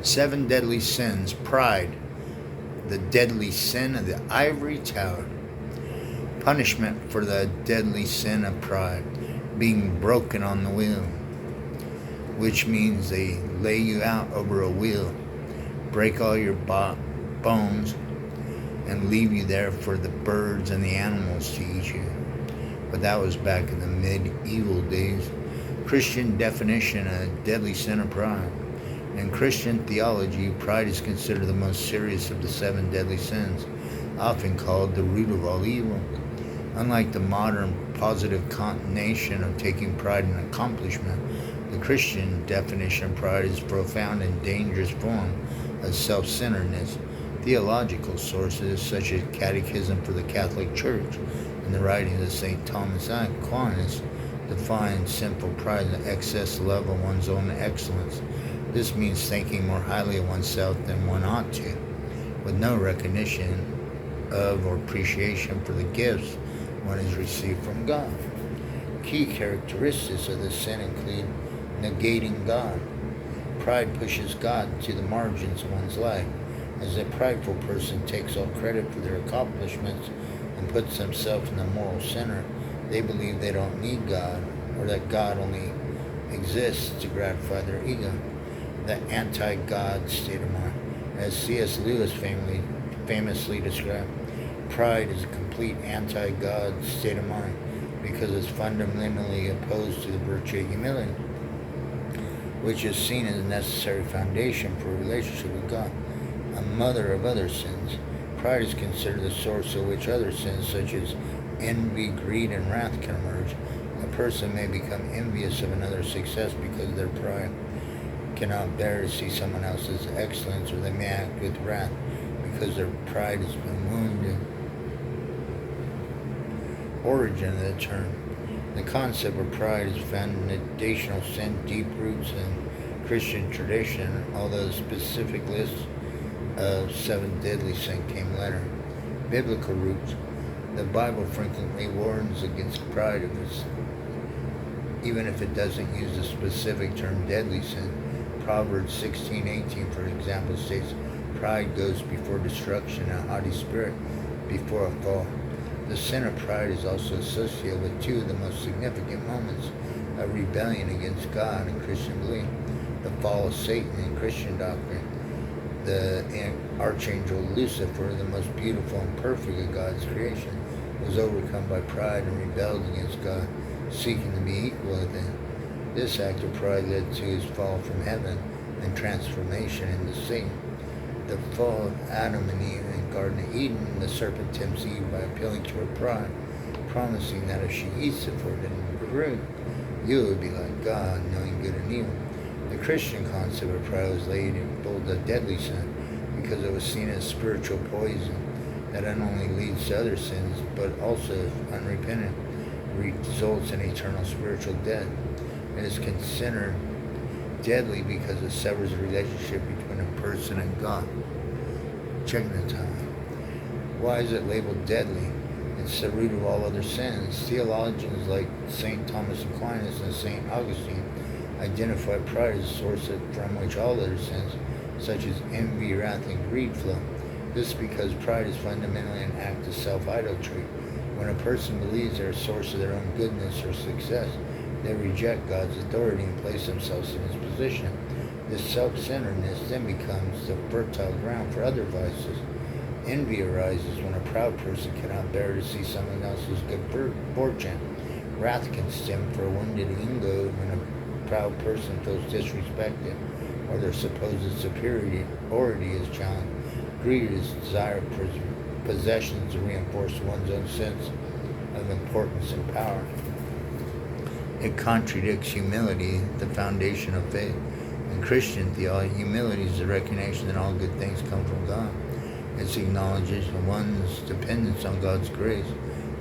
Seven deadly sins. Pride, the deadly sin of the ivory tower. Punishment for the deadly sin of pride, being broken on the wheel, which means they lay you out over a wheel, break all your bones, and leave you there for the birds and the animals to eat you. But that was back in the medieval days. Christian definition of deadly sin of pride. In Christian theology, pride is considered the most serious of the seven deadly sins, often called the root of all evil. Unlike the modern positive connotation of taking pride in accomplishment, the Christian definition of pride is a profound and dangerous form of self-centeredness. Theological sources such as Catechism for the Catholic Church and the writings of St. Thomas Aquinas define sinful pride as the excess love of one's own excellence. This means thinking more highly of oneself than one ought to, with no recognition of or appreciation for the gifts one has received from God. Key characteristics of this sin include negating God. Pride pushes God to the margins of one's life. As a prideful person takes all credit for their accomplishments and puts themselves in the moral center, they believe they don't need God, or that God only exists to gratify their ego. The anti-God state of mind. As C.S. Lewis famously described, pride is a complete anti-God state of mind because it's fundamentally opposed to the virtue of humility, which is seen as a necessary foundation for a relationship with God, a mother of other sins. Pride is considered the source of which other sins such as envy, greed, and wrath can emerge. A person may become envious of another's success because their pride cannot bear to see someone else's excellence, or they may act with wrath because their pride has been wounded. Origin of the term. The concept of pride is foundational sin, deep roots in Christian tradition, although the specific list of seven deadly sins came later. Biblical roots. The Bible frequently warns against pride, even if it doesn't use the specific term deadly sin. Proverbs 16:18, for example, states, "Pride goes before destruction, and a haughty spirit before a fall." The sin of pride is also associated with two of the most significant moments of rebellion against God in Christian belief: the fall of Satan in Christian doctrine. The archangel Lucifer, the most beautiful and perfect of God's creation, was overcome by pride and rebelled against God, seeking to be equal with Him. This act of pride led to his fall from heaven and transformation into Satan. The fall of Adam and Eve in the Garden of Eden, the serpent tempts Eve by appealing to her pride, promising that if she eats the forbidden fruit, you would be like God, knowing good and evil. The Christian concept of pride was labeled a deadly sin because it was seen as spiritual poison that not only leads to other sins, but also, if unrepentant, results in eternal spiritual death. It is considered deadly because it severs the relationship between a person and God. Check the time. Why is it labeled deadly? It's the root of all other sins. Theologians like St. Thomas Aquinas and St. Augustine identify pride as a source from which all other sins, such as envy, wrath, and greed, flow. This is because pride is fundamentally an act of self-idolatry. When a person believes they're a source of their own goodness or success, they reject God's authority and place themselves in His position. This self-centeredness then becomes the fertile ground for other vices. Envy arises when a proud person cannot bear to see someone else's good fortune. Wrath can stem from a wounded ego when a proud person feels disrespected or their supposed superiority is challenged. Greed is desire for possessions to reinforce one's own sense of importance and power. It contradicts humility, the foundation of faith. In Christian theology, humility is the recognition that all good things come from God. It acknowledges one's dependence on God's grace.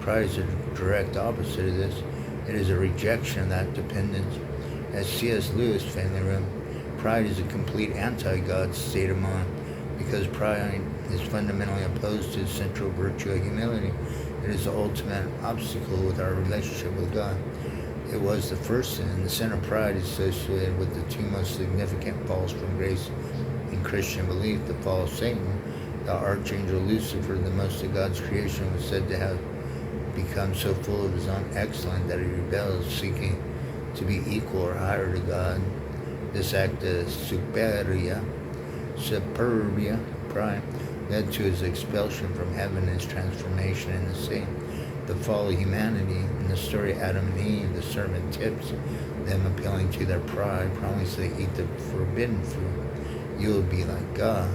Pride is a direct opposite of this. It is a rejection of that dependence. As C.S. Lewis famously wrote, pride is a complete anti-God state of mind because pride is fundamentally opposed to the central virtue of humility. It is the ultimate obstacle with our relationship with God. It was the first sin. The sin of pride is associated with the two most significant falls from grace in Christian belief. The fall of Satan, the archangel Lucifer, the most of God's creation, was said to have become so full of his own excellence that he rebelled, seeking to be equal or higher to God. This act of superbia, pride, led to his expulsion from heaven and his transformation into Satan. The fall of humanity. In the story of Adam and Eve, the serpent tips them, appealing to their pride, promising they eat the forbidden fruit, you will be like God.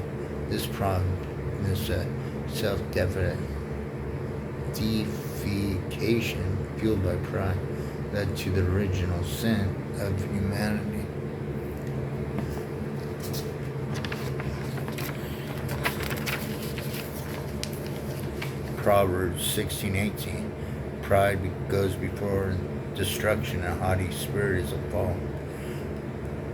This promise of self-deification fueled by pride led to the original sin of humanity. Proverbs 16:18. Pride goes before destruction, and a haughty spirit is a fall.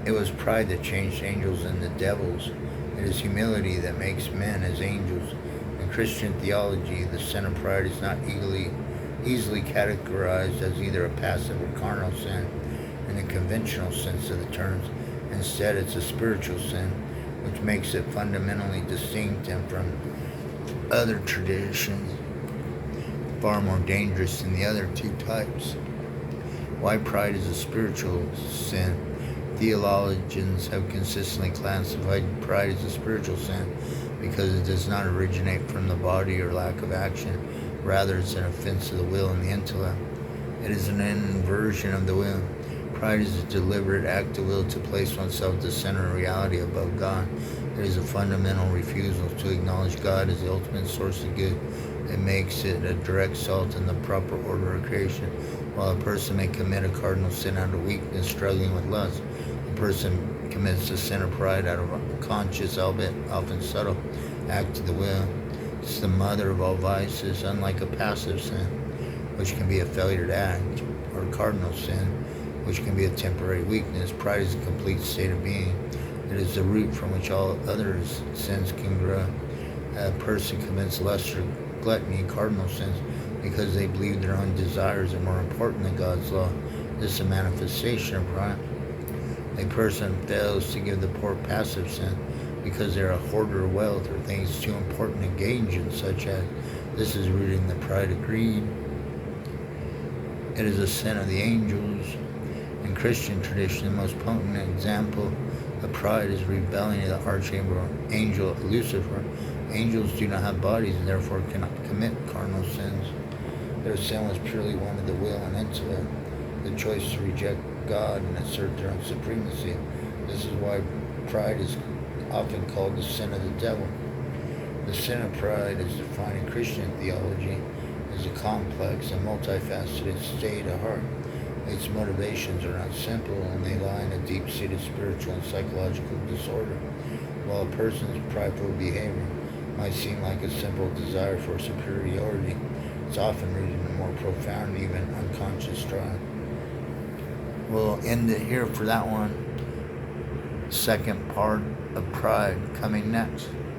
It was pride that changed angels into devils. It is humility that makes men as angels. In Christian theology, the sin of pride is not easily categorized as either a passive or carnal sin in the conventional sense of the terms. Instead, it's a spiritual sin, which makes it fundamentally distinct and from other traditions, far more dangerous than the other two types. Why pride is a spiritual sin? Theologians have consistently classified pride as a spiritual sin because it does not originate from the body or lack of action. Rather, it's an offense of the will and the intellect. It is an inversion of the will. Pride is a deliberate act of will to place oneself at the center of reality above God. It is a fundamental refusal to acknowledge God as the ultimate source of good. It makes it a direct assault on the proper order of creation. While a person may commit a cardinal sin out of weakness, struggling with lust, a person commits the sin of pride out of a conscious, albeit often subtle, act of the will. It's the mother of all vices, unlike a passive sin, which can be a failure to act, or a cardinal sin, which can be a temporary weakness. Pride is a complete state of being. It is the root from which all other sins can grow. A person commits lust or gluttony, cardinal sins, because they believe their own desires are more important than God's law. This is a manifestation of pride. A person fails to give the poor, passive sin because they're a hoarder of wealth or things too important to engage in, such as this is rooted in the pride of greed. It is a sin of the angels. In Christian tradition, the most potent example of pride is rebelling to the archangel Lucifer. Angels do not have bodies and therefore cannot commit carnal sins. Their sin was purely one of the will and intellect, the choice to reject God and assert their own supremacy. This is why pride is often called the sin of the devil. The sin of pride, as defined in Christian theology, is a complex and multifaceted state of heart. Its motivations are not simple, and they lie in a deep-seated spiritual and psychological disorder. While a person's prideful behavior might seem like a simple desire for superiority, it's often rooted in a more profound, even unconscious strive. We'll end it here for that one. Second part of pride coming next.